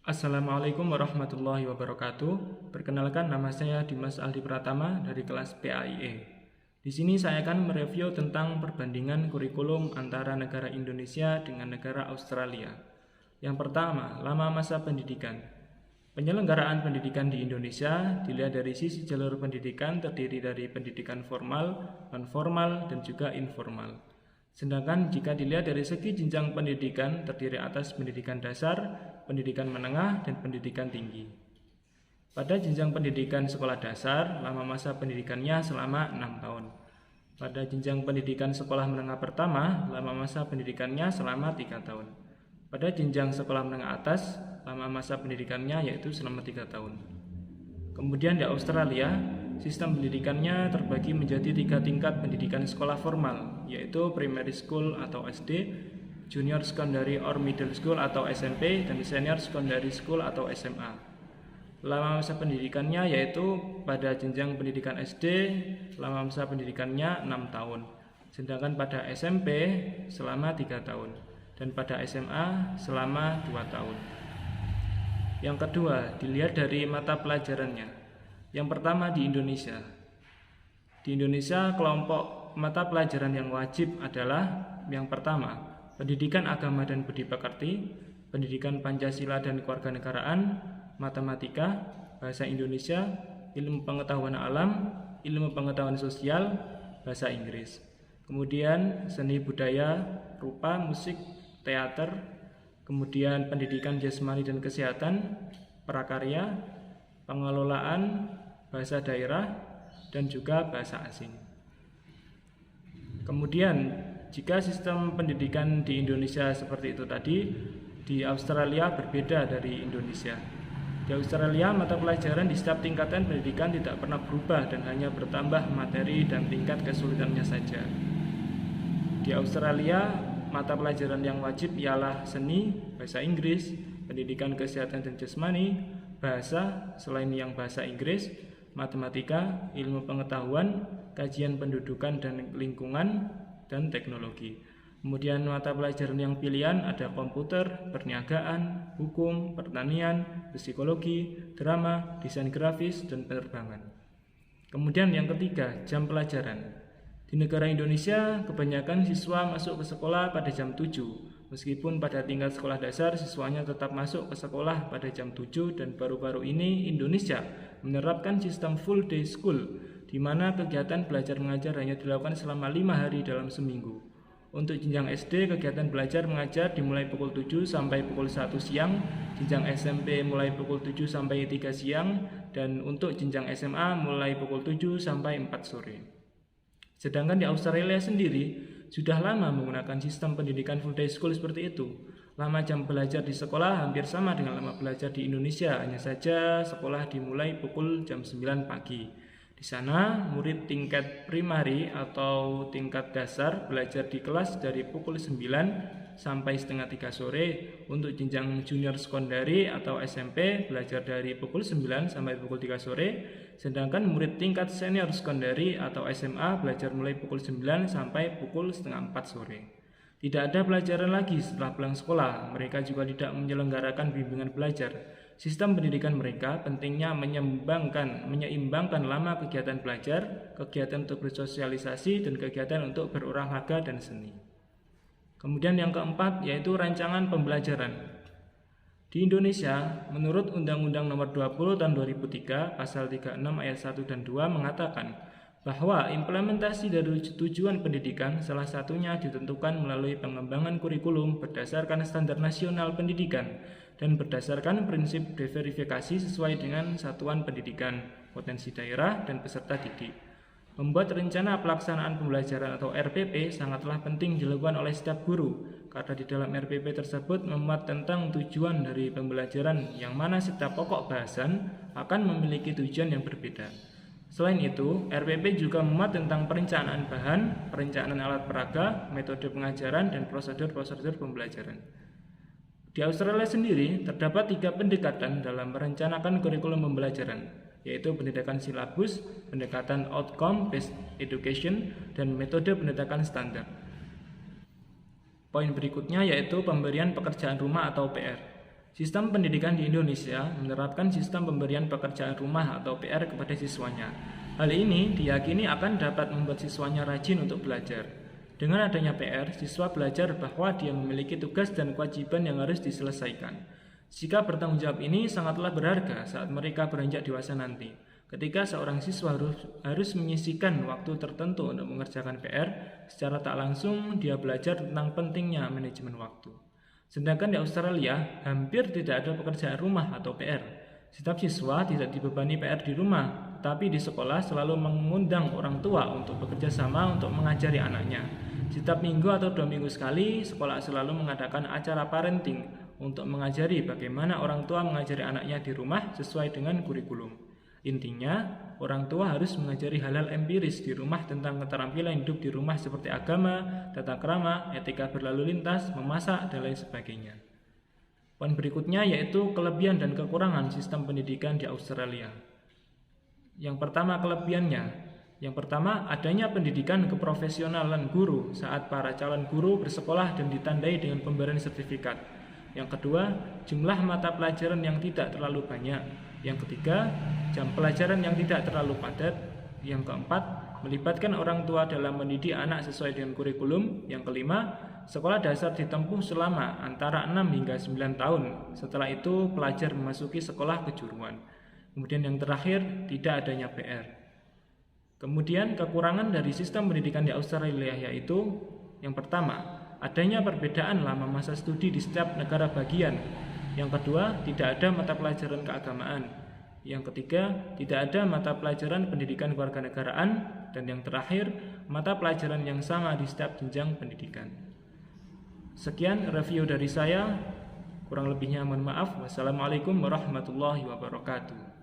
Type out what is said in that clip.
Assalamualaikum warahmatullahi wabarakatuh. Perkenalkan, nama saya Dimas Aldi Pratama dari kelas PAIE. Di sini saya akan mereview tentang perbandingan kurikulum antara negara Indonesia dengan negara Australia. Yang pertama, lama masa pendidikan. Penyelenggaraan pendidikan di Indonesia dilihat dari sisi jalur pendidikan terdiri dari pendidikan formal, non-formal, dan juga informal. Sedangkan jika dilihat dari segi jenjang pendidikan terdiri atas pendidikan dasar, pendidikan menengah, dan pendidikan tinggi. Pada jenjang pendidikan sekolah dasar, lama masa pendidikannya selama 6 tahun. Pada jenjang pendidikan sekolah menengah pertama, lama masa pendidikannya selama 3 tahun. Pada jenjang sekolah menengah atas, lama masa pendidikannya yaitu selama 3 tahun. Kemudian di Australia, sistem pendidikannya terbagi menjadi 3 tingkat pendidikan sekolah formal, yaitu primary school atau SD, junior secondary or middle school atau SMP, dan senior secondary school atau SMA. Lama masa pendidikannya yaitu pada jenjang pendidikan SD, lama masa pendidikannya 6 tahun, sedangkan pada SMP selama 3 tahun, dan pada SMA selama 2 tahun. Yang kedua, dilihat dari mata pelajarannya. Yang pertama di Indonesia. Di Indonesia, kelompok mata pelajaran yang wajib adalah yang pertama, pendidikan agama dan budi pekerti, pendidikan Pancasila dan kewarganegaraan, matematika, bahasa Indonesia, ilmu pengetahuan alam, ilmu pengetahuan sosial, bahasa Inggris. Kemudian seni budaya, rupa, musik, teater, kemudian pendidikan jasmani dan kesehatan, prakarya, pengelolaan, bahasa daerah, dan juga bahasa asing. Kemudian, jika sistem pendidikan di Indonesia seperti itu tadi, di Australia berbeda dari Indonesia. Di Australia, mata pelajaran di setiap tingkatan pendidikan tidak pernah berubah dan hanya bertambah materi dan tingkat kesulitannya saja. Di Australia, mata pelajaran yang wajib ialah seni, bahasa Inggris, pendidikan kesehatan dan jasmani, bahasa selain yang bahasa Inggris, matematika, ilmu pengetahuan, kajian pendudukan dan lingkungan, dan teknologi. Kemudian mata pelajaran yang pilihan ada komputer, perniagaan, hukum, pertanian, psikologi, drama, desain grafis, dan penerbangan. Kemudian yang ketiga, jam pelajaran. Di negara Indonesia, kebanyakan siswa masuk ke sekolah pada jam 7. Meskipun pada tingkat sekolah dasar, siswanya tetap masuk ke sekolah pada jam 7 dan baru-baru ini Indonesia menerapkan sistem full day school, di mana kegiatan belajar mengajar hanya dilakukan selama 5 hari dalam seminggu. Untuk jenjang SD, kegiatan belajar mengajar dimulai pukul 7 sampai pukul 1 siang, jenjang SMP mulai pukul 7 sampai 3 siang, dan untuk jenjang SMA mulai pukul 7 sampai 4 sore. Sedangkan di Australia sendiri sudah lama menggunakan sistem pendidikan full day school seperti itu. Lama jam belajar di sekolah hampir sama dengan lama belajar di Indonesia, hanya saja sekolah dimulai pukul jam 9 pagi. Di sana, murid tingkat primary atau tingkat dasar belajar di kelas dari pukul 9 sampai setengah 3 sore. Untuk jenjang junior sekondari atau SMP belajar dari pukul 9 sampai pukul 3 sore. Sedangkan murid tingkat senior sekondari atau SMA belajar mulai pukul 9 sampai pukul setengah 4 sore. Tidak ada pelajaran lagi setelah pulang sekolah. Mereka juga tidak menyelenggarakan bimbingan belajar. Sistem pendidikan mereka pentingnya menyeimbangkan lama kegiatan belajar, kegiatan untuk bersosialisasi, dan kegiatan untuk berolahraga dan seni. Kemudian yang keempat yaitu rancangan pembelajaran. Di Indonesia, menurut Undang-Undang Nomor 20 Tahun 2003, Pasal 36 Ayat 1 dan 2 mengatakan bahwa implementasi dari tujuan pendidikan salah satunya ditentukan melalui pengembangan kurikulum berdasarkan standar nasional pendidikan dan berdasarkan prinsip diverifikasi sesuai dengan satuan pendidikan, potensi daerah, dan peserta didik. Membuat rencana pelaksanaan pembelajaran atau RPP sangatlah penting dilakukan oleh setiap guru, karena di dalam RPP tersebut memuat tentang tujuan dari pembelajaran yang mana setiap pokok bahasan akan memiliki tujuan yang berbeda. Selain itu, RPP juga memuat tentang perencanaan bahan, perencanaan alat peraga, metode pengajaran, dan prosedur-prosedur pembelajaran. Di Australia sendiri, terdapat 3 pendekatan dalam merencanakan kurikulum pembelajaran, yaitu pendekatan silabus, pendekatan outcome-based education, dan metode pendekatan standar. Poin berikutnya yaitu pemberian pekerjaan rumah atau PR. Sistem pendidikan di Indonesia menerapkan sistem pemberian pekerjaan rumah atau PR kepada siswanya. Hal ini diyakini akan dapat membuat siswanya rajin untuk belajar. Dengan adanya PR, siswa belajar bahwa dia memiliki tugas dan kewajiban yang harus diselesaikan. Sikap bertanggung jawab ini sangatlah berharga saat mereka beranjak dewasa nanti. Ketika seorang siswa harus menyisihkan waktu tertentu untuk mengerjakan PR, secara tak langsung dia belajar tentang pentingnya manajemen waktu. Sedangkan di Australia, hampir tidak ada pekerjaan rumah atau PR. Setiap siswa tidak dibebani PR di rumah, tapi di sekolah selalu mengundang orang tua untuk bekerja sama untuk mengajari anaknya. Setiap minggu atau 2 minggu sekali, sekolah selalu mengadakan acara parenting untuk mengajari bagaimana orang tua mengajari anaknya di rumah sesuai dengan kurikulum. Intinya, orang tua harus mengajari hal-hal empiris di rumah tentang keterampilan hidup di rumah seperti agama, tata krama, etika berlalu lintas, memasak, dan lain sebagainya. Poin berikutnya yaitu kelebihan dan kekurangan sistem pendidikan di Australia. Yang pertama, kelebihannya. Yang pertama, adanya pendidikan keprofesionalan guru saat para calon guru bersekolah dan ditandai dengan pemberian sertifikat. Yang kedua, jumlah mata pelajaran yang tidak terlalu banyak. Yang ketiga, jam pelajaran yang tidak terlalu padat. Yang keempat, melibatkan orang tua dalam mendidik anak sesuai dengan kurikulum. Yang kelima, sekolah dasar ditempuh selama antara 6 hingga 9 tahun. Setelah itu, pelajar memasuki sekolah kejuruan. Kemudian yang terakhir, tidak adanya PR. Kemudian kekurangan dari sistem pendidikan di Australia yaitu yang pertama, adanya perbedaan lama masa studi di setiap negara bagian. Yang kedua, tidak ada mata pelajaran keagamaan. Yang ketiga, tidak ada mata pelajaran pendidikan kewarganegaraan. Dan yang terakhir, mata pelajaran yang sama di setiap jenjang pendidikan. Sekian review dari saya. Kurang lebihnya mohon maaf. Wassalamualaikum warahmatullahi wabarakatuh.